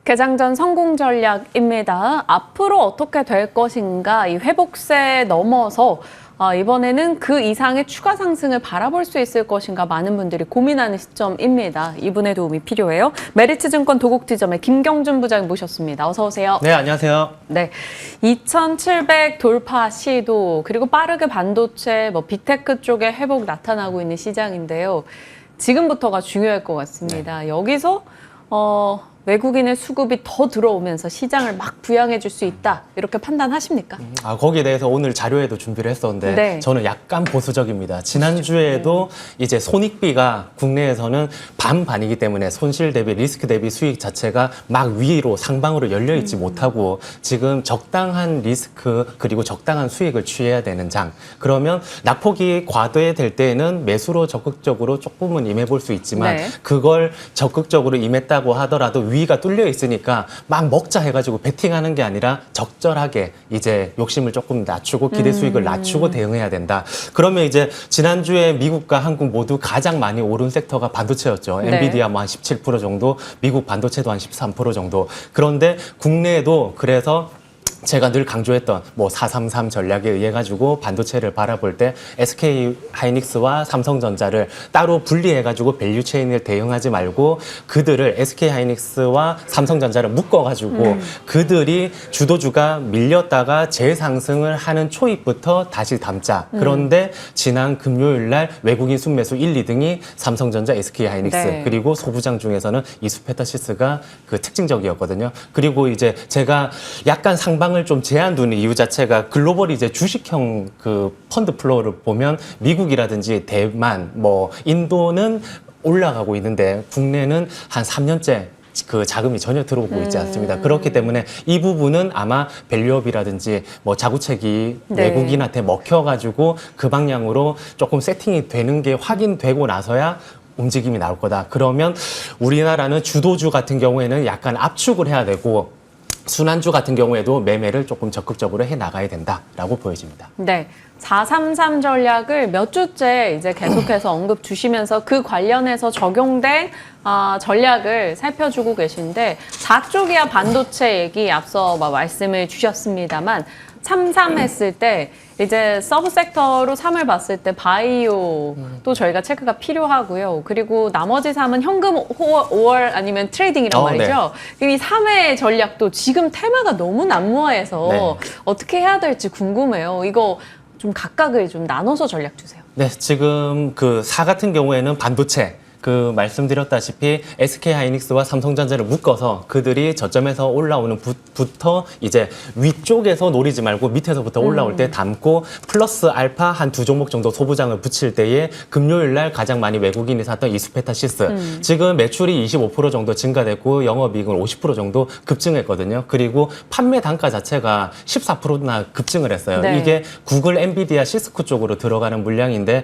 개장전 성공 전략입니다. 앞으로 어떻게 될 것인가, 이 회복세 넘어서 이번에는 그 이상의 추가 상승을 바라볼 수 있을 것인가 많은 분들이 고민하는 시점입니다. 이분의 도움이 필요해요. 메리츠증권 도곡지점의 김경준 부장님 모셨습니다. 어서 오세요. 네, 안녕하세요. 네, 2,700 돌파 시도, 그리고 빠르게 반도체, 빅테크 쪽에 회복 나타나고 있는 시장인데요. 지금부터가 중요할 것 같습니다. 네. 여기서 외국인의 수급이 더 들어오면서 시장을 막 부양해 줄 수 있다, 이렇게 판단하십니까? 거기에 대해서 오늘 자료에도 준비를 했었는데 네. 저는 약간 보수적입니다. 지난주에도 이제 손익비가 국내에서는 반반이기 때문에 손실 대비 리스크 대비 수익 자체가 막 위로 상방으로 열려 있지 못하고 지금 적당한 리스크 그리고 적당한 수익을 취해야 되는 장. 그러면 낙폭이 과대될 때에는 매수로 적극적으로 조금은 임해볼 수 있지만 네. 그걸 적극적으로 임했다고 하더라도 위가 뚫려 있으니까 막 먹자 해가지고 베팅하는 게 아니라 적절하게 이제 욕심을 조금 낮추고 기대 수익을 낮추고 대응해야 된다. 그러면 이제 지난주에 미국과 한국 모두 가장 많이 오른 섹터가 반도체였죠. 네. 엔비디아 뭐 한 17% 정도, 미국 반도체도 한 13% 정도. 그런데 국내에도 그래서 제가 늘 강조했던 433 전략에 의해 가지고 반도체를 바라볼 때 SK 하이닉스와 삼성전자를 따로 분리해 가지고 밸류 체인을 대응하지 말고 그들을 SK 하이닉스와 삼성전자를 묶어 가지고 그들이 주도주가 밀렸다가 재상승을 하는 초입부터 다시 담자. 그런데 지난 금요일 날 외국인 순매수 1, 2등이 삼성전자, SK 하이닉스 네. 그리고 소부장 중에서는 이수페타시스가 그 특징적이었거든요. 그리고 이제 제가 약간 상방을 좀 제한 두는 이유 자체가 글로벌 이제 주식형 그 펀드 플로우를 보면 미국이라든지 대만, 인도는 올라가고 있는데 국내는 한 3년째 그 자금이 전혀 들어오고 있지 않습니다. 그렇기 때문에 이 부분은 아마 밸류업이라든지 자구책이 네. 외국인한테 먹혀가지고 그 방향으로 조금 세팅이 되는 게 확인되고 나서야 움직임이 나올 거다. 그러면 우리나라는 주도주 같은 경우에는 약간 압축을 해야 되고 순환주 같은 경우에도 매매를 조금 적극적으로 해 나가야 된다라고 보여집니다. 네, 433 전략을 몇 주째 이제 계속해서 언급 주시면서 그 관련해서 적용된 전략을 살펴주고 계신데 4쪽이야 반도체 얘기 앞서 말씀을 주셨습니다만 33 했을 때 이제 서브 섹터로 3을 봤을 때 바이오도 저희가 체크가 필요하고요. 그리고 나머지 3은 현금 5월 아니면 트레이딩이란 말이죠. 네. 이 3의 전략도 지금 테마가 너무 난무해서 네. 어떻게 해야 될지 궁금해요. 이거 좀 각각을 좀 나눠서 전략 주세요. 네, 지금 그 4 같은 경우에는 반도체 말씀드렸다시피 SK 하이닉스와 삼성전자를 묶어서 그들이 저점에서 올라오는 부터 이제 위쪽에서 노리지 말고 밑에서부터 올라올 때 담고 플러스 알파 한 2종목 정도 소부장을 붙일 때에 금요일 날 가장 많이 외국인이 샀던 이수페타시스 지금 매출이 25% 정도 증가됐고 영업이익은 50% 정도 급증했거든요. 그리고 판매 단가 자체가 14%나 급증을 했어요. 네. 이게 구글, 엔비디아, 시스코 쪽으로 들어가는 물량인데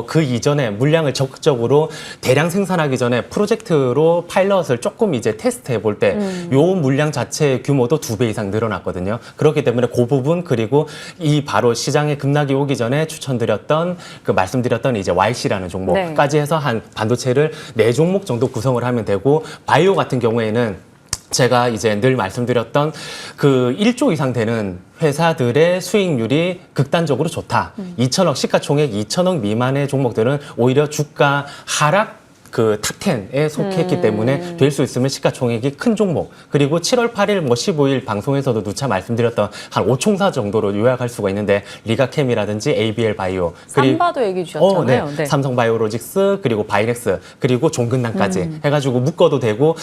그 이전에 물량을 적극적으로 대량 생산하기 전에 프로젝트로 파일럿을 조금 이제 테스트해 볼 때 요 물량 자체의 규모도 2배 이상 늘어났거든요. 그렇기 때문에 그 부분 그리고 이 바로 시장에 급락이 오기 전에 추천드렸던 말씀드렸던 이제 YC라는 종목까지 해서 한 반도체를 4종목 정도 구성을 하면 되고 바이오 같은 경우에는 제가 이제 늘 말씀드렸던 1조 이상 되는 회사들의 수익률이 극단적으로 좋다. 2천억 시가총액 2천억 미만의 종목들은 오히려 주가 하락 탑10에 속했기 때문에 될 수 있으면 시가총액이 큰 종목. 그리고 7월 8일 15일 방송에서도 누차 말씀드렸던 한 5총사 정도로 요약할 수가 있는데 리가캠이라든지 ABL 바이오. 삼바도 얘기 주셨잖아요. 네. 네. 삼성바이오로직스 그리고 바이넥스 그리고 종근당까지 해가지고 묶어도 되고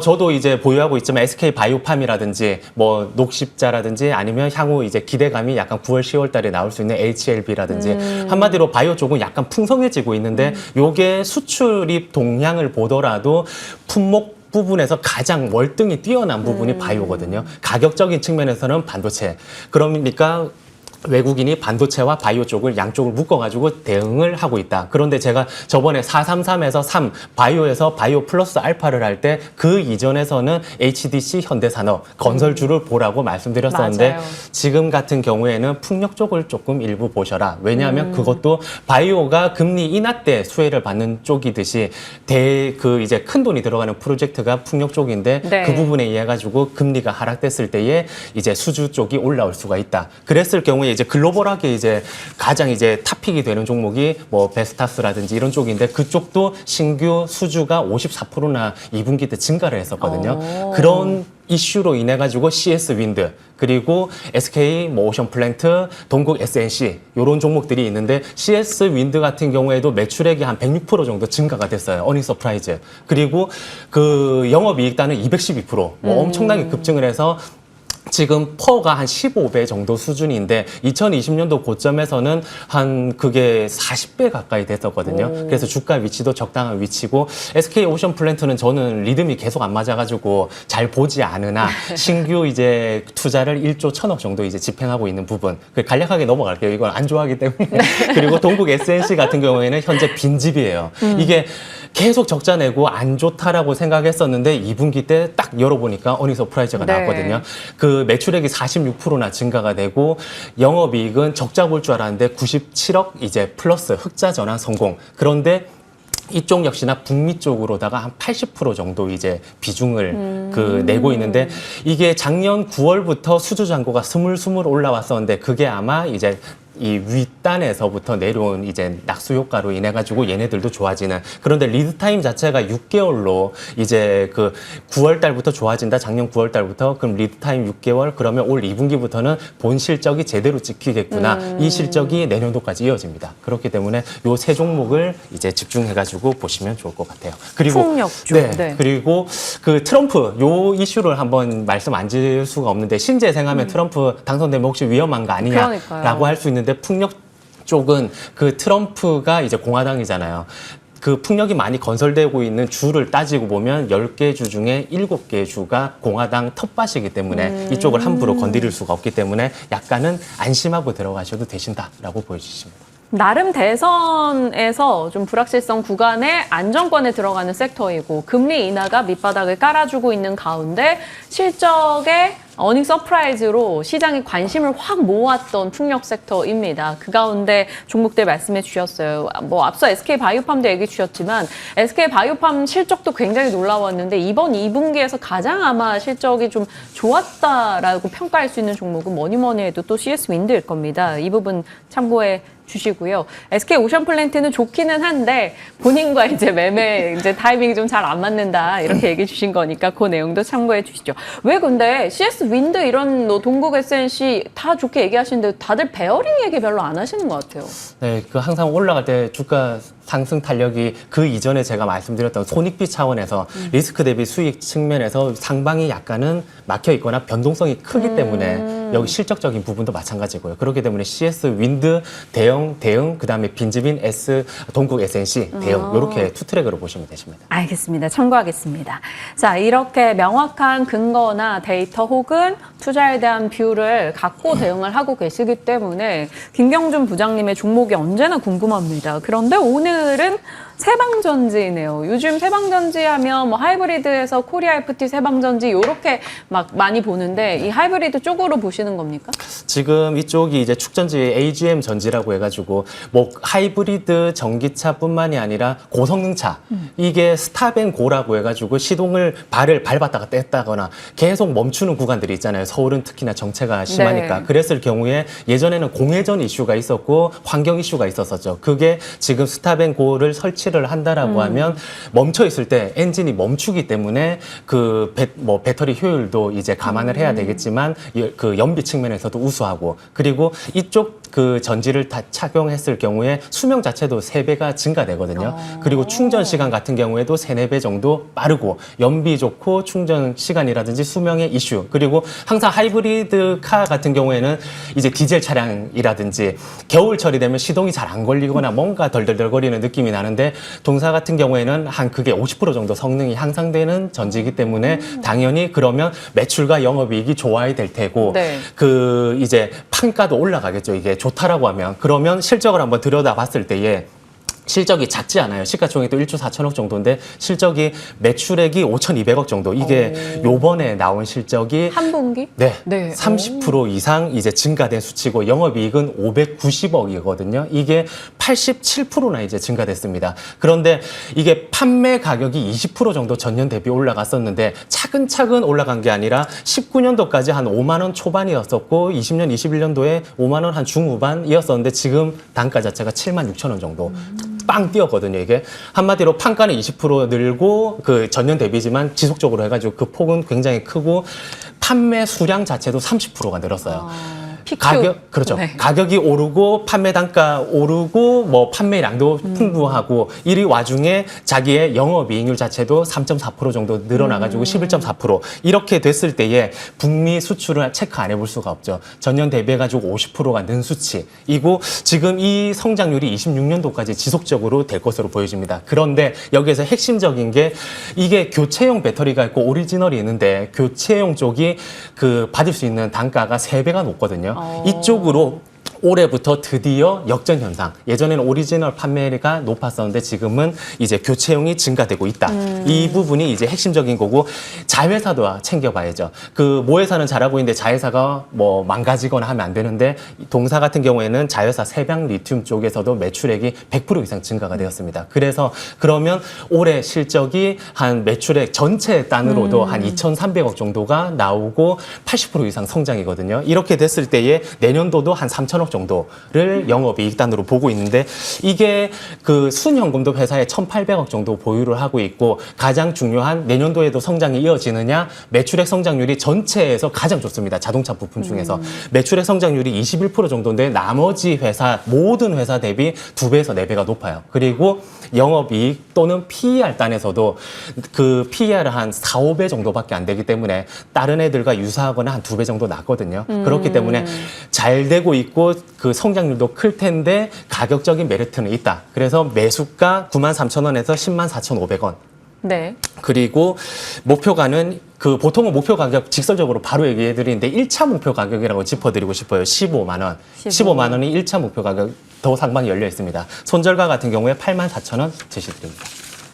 저도 이제 보유하고 있지만 SK 바이오팜이라든지 녹십자라든지 아니면 향후 이제 기대감이 약간 9월 10월 달에 나올 수 있는 HLB라든지 한마디로 바이오 쪽은 약간 풍성해지고 있는데 요게 수출입 동향을 보더라도 품목 부분에서 가장 월등히 뛰어난 부분이 바이오거든요. 가격적인 측면에서는 반도체. 그러니까 외국인이 반도체와 바이오 쪽을 양쪽을 묶어가지고 대응을 하고 있다. 그런데 제가 저번에 433에서 3, 바이오에서 바이오 플러스 알파를 할 때 그 이전에서는 HDC 현대산업, 건설주를 보라고 말씀드렸었는데 맞아요. 지금 같은 경우에는 풍력 쪽을 조금 일부 보셔라. 왜냐하면 그것도 바이오가 금리 인하 때 수혜를 받는 쪽이듯이 이제 큰 돈이 들어가는 프로젝트가 풍력 쪽인데 네. 그 부분에 의해 가지고 금리가 하락됐을 때에 이제 수주 쪽이 올라올 수가 있다. 그랬을 경우에 이제 글로벌하게 이제 가장 이제 탑픽이 되는 종목이 뭐 베스타스라든지 이런 쪽인데 그쪽도 신규 수주가 54%나 2분기 때 증가를 했었거든요. 오. 그런 이슈로 인해 가지고 CS 윈드 그리고 SK 뭐 오션 플랜트, 동국 SNC 이런 종목들이 있는데 CS 윈드 같은 경우에도 매출액이 한 106% 정도 증가가 됐어요. 어닝 서프라이즈. 그리고 그 영업이익단은 212%. 뭐 엄청나게 급증을 해서 지금 퍼가 한 15배 정도 수준인데 2020년도 고점에서는 한 그게 40배 가까이 됐었거든요. 그래서 주가 위치도 적당한 위치고 SK 오션 플랜트는 저는 리듬이 계속 안 맞아가지고 잘 보지 않으나 신규 이제 투자를 1조 1천억 정도 이제 집행하고 있는 부분. 간략하게 넘어갈게요. 이건 안 좋아하기 때문에. 그리고 동국 SNC 같은 경우에는 현재 빈집이에요. 이게 계속 적자 내고 안 좋다라고 생각했었는데 2분기 때 딱 열어보니까 어닝 서프라이즈가 네. 나왔거든요. 그 매출액이 46%나 증가가 되고 영업이익은 적자 볼 줄 알았는데 97억 이제 플러스 흑자 전환 성공. 그런데 이쪽 역시나 북미 쪽으로다가 한 80% 정도 이제 비중을 내고 있는데 이게 작년 9월부터 수주 잔고가 스물스물 올라왔었는데 그게 아마 이제 이 윗단에서부터 내려온 이제 낙수 효과로 인해 가지고 얘네들도 좋아지는. 그런데 리드 타임 자체가 6개월로 이제 그 9월 달부터 좋아진다. 작년 9월 달부터 그럼 리드 타임 6개월 그러면 올 2분기부터는 본 실적이 제대로 찍히겠구나. 이 실적이 내년도까지 이어집니다. 그렇기 때문에 요 세 종목을 이제 집중해 가지고 보시면 좋을 것 같아요. 그리고 풍력주. 네. 네. 그리고 그 트럼프 요 이슈를 한번 말씀 안 드릴 수가 없는데 신재생하면 트럼프 당선되면 혹시 위험한 거 아니냐라고 그러니까요. 할 수 있는데 풍력 쪽은 그 트럼프가 이제 공화당이잖아요. 그 풍력이 많이 건설되고 있는 주를 따지고 보면 10개 주 중에 7개 주가 공화당 텃밭이기 때문에 이쪽을 함부로 건드릴 수가 없기 때문에 약간은 안심하고 들어가셔도 되신다라고 보여주십니다. 나름 대선에서 좀 불확실성 구간에 안정권에 들어가는 섹터이고 금리 인하가 밑바닥을 깔아주고 있는 가운데 실적에 어닝 서프라이즈로 시장의 관심을 확 모았던 풍력 섹터입니다. 그 가운데 종목들 말씀해 주셨어요. 뭐 앞서 SK 바이오팜도 얘기 주셨지만 SK 바이오팜 실적도 굉장히 놀라웠는데 이번 2분기에서 가장 아마 실적이 좀 좋았다라고 평가할 수 있는 종목은 뭐니 해도 또 CS 윈드일 겁니다. 이 부분 참고해 주시고요. SK 오션 플랜트는 좋기는 한데 본인과 이제 매매 이제 타이밍이 좀 잘 안 맞는다 이렇게 얘기해 주신 거니까 그 내용도 참고해 주시죠. 왜 근데 CS 윈드 이런 뭐 동국 SNC 다 좋게 얘기하시는데 다들 베어링 얘기 별로 안 하시는 것 같아요. 네, 그 항상 올라갈 때 주가 상승 탄력이 그 이전에 제가 말씀드렸던 손익비 차원에서 리스크 대비 수익 측면에서 상방이 약간은 막혀 있거나 변동성이 크기 때문에 여기 실적적인 부분도 마찬가지고요. 그렇기 때문에 CS 윈드 대응, 그다음에 빈집인 동국 SNC 대응 이렇게 투 트랙으로 보시면 되십니다. 알겠습니다. 참고하겠습니다. 자, 이렇게 명확한 근거나 데이터 혹은 투자에 대한 뷰를 갖고 대응을 하고 계시기 때문에 김경준 부장님의 종목이 언제나 궁금합니다. 그런데 오늘은 세방전지네요. 요즘 세방전지 하면 뭐 하이브리드에서 코리아 FT 세방전지 이렇게 막 많이 보는데 이 하이브리드 쪽으로 보시는 겁니까? 지금 이쪽이 이제 축전지 AGM 전지라고 해가지고 뭐 하이브리드 전기차뿐만이 아니라 고성능차 이게 스탑앤고라고 해가지고 시동을 발을 밟았다가 뗐다거나 계속 멈추는 구간들이 있잖아요. 서울은 특히나 정체가 심하니까. 네. 그랬을 경우에 예전에는 공회전 이슈가 있었고 환경 이슈가 있었었죠. 그게 지금 스탑앤고를 설치를 한다라고 하면 멈춰 있을 때 엔진이 멈추기 때문에 그 배터리 효율도 이제 감안을 해야 되겠지만 그 연비 측면에서도 우수하고 그리고 이쪽 그 전지를 다 착용했을 경우에 수명 자체도 3배가 증가되거든요. 그리고 충전 시간 같은 경우에도 3, 4배 정도 빠르고 연비 좋고 충전 시간이라든지 수명의 이슈, 그리고 항상 하이브리드 카 같은 경우에는 이제 디젤 차량이라든지 겨울철이 되면 시동이 잘 안 걸리거나 뭔가 덜덜덜거리는 느낌이 나는데 동사 같은 경우에는 한 그게 50% 정도 성능이 향상되는 전지이기 때문에 당연히 그러면 매출과 영업이익이 좋아야 될 테고 네. 그 이제 판가도 올라가겠죠. 이게 좋다라고 하면. 그러면 실적을 한번 들여다봤을 때에 실적이 작지 않아요. 시가총액도 1조 4천억 정도인데 실적이 매출액이 5,200억 정도. 이게 요번에 나온 실적이 한 분기? 네, 네. 30% 이상 이제 증가된 수치고 영업이익은 590억이거든요. 이게 87%나 이제 증가됐습니다. 그런데 이게 판매 가격이 20% 정도 전년 대비 올라갔었는데 차근차근 올라간 게 아니라 19년도까지 한 5만 원 초반이었었고 20년, 21년도에 5만 원 한 중후반이었었는데 지금 단가 자체가 7만 6천 원 정도. 빵 뛰었거든요, 이게. 한마디로 판가는 20% 늘고 그 전년 대비지만 지속적으로 해가지고 그 폭은 굉장히 크고 판매 수량 자체도 30%가 늘었어요. PQ. 가격, 그렇죠. 네. 가격이 오르고 판매 단가 오르고 뭐 판매량도 풍부하고 이 와중에 자기의 영업이익률 자체도 3.4% 정도 늘어나가지고 11.4% 이렇게 됐을 때에 북미 수출을 체크 안 해볼 수가 없죠. 전년 대비해가지고 50%가 는 수치이고 지금 이 성장률이 26년도까지 지속적으로 될 것으로 보여집니다. 그런데 여기에서 핵심적인 게 이게 교체용 배터리가 있고 오리지널이 있는데 교체용 쪽이 그 받을 수 있는 단가가 3배가 높거든요. 이쪽으로 올해부터 드디어 역전 현상. 예전에는 오리지널 판매가 높았었는데 지금은 이제 교체용이 증가되고 있다. 이 부분이 이제 핵심적인 거고 자회사도 챙겨봐야죠. 그 모회사는 잘하고 있는데 자회사가 뭐 망가지거나 하면 안 되는데 동사 같은 경우에는 자회사 세방 리튬 쪽에서도 매출액이 100% 이상 증가가 되었습니다. 그래서 그러면 올해 실적이 한 매출액 전체 단으로도 한 2,300억 정도가 나오고 80% 이상 성장이거든요. 이렇게 됐을 때에 내년도도 한 3천억 정도를 영업이익단으로 보고 있는데 이게 그 순현금도 회사에 1,800억 정도 보유를 하고 있고 가장 중요한 내년도에도 성장이 이어지느냐 매출액 성장률이 전체에서 가장 좋습니다. 자동차 부품 중에서 매출액 성장률이 21% 정도인데 나머지 회사 모든 회사 대비 2배에서 4배가 높아요. 그리고 영업이익 또는 PER 단에서도 그 PER은 한 4, 5배 정도밖에 안 되기 때문에 다른 애들과 유사하거나 한 2배 정도 낮거든요. 그렇기 때문에 잘 되고 있고 그 성장률도 클 텐데 가격적인 메리트는 있다. 그래서 매수가 93,000원에서 104,500원. 네. 그리고 목표가는 그 보통은 목표 가격 직설적으로 바로 얘기해 드리는데 1차 목표 가격이라고 짚어드리고 싶어요. 15만 원. 15만 원이 1차 목표 가격 더 상방이 열려 있습니다. 손절가 같은 경우에 84,000원 제시드립니다.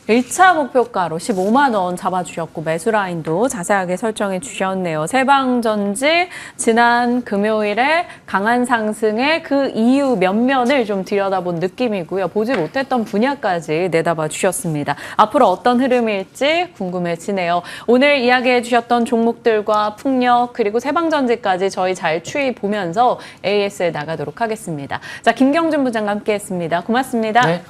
1차 목표가로 15만 원 잡아주셨고 매수 라인도 자세하게 설정해 주셨네요. 세방전지 지난 금요일에 강한 상승의 그 이유 면면을 좀 들여다본 느낌이고요. 보지 못했던 분야까지 내다봐 주셨습니다. 앞으로 어떤 흐름일지 궁금해지네요. 오늘 이야기해 주셨던 종목들과 풍력 그리고 세방전지까지 저희 잘 추이 보면서 AS에 나가도록 하겠습니다. 자, 김경준 부장과 함께했습니다. 고맙습니다. 네.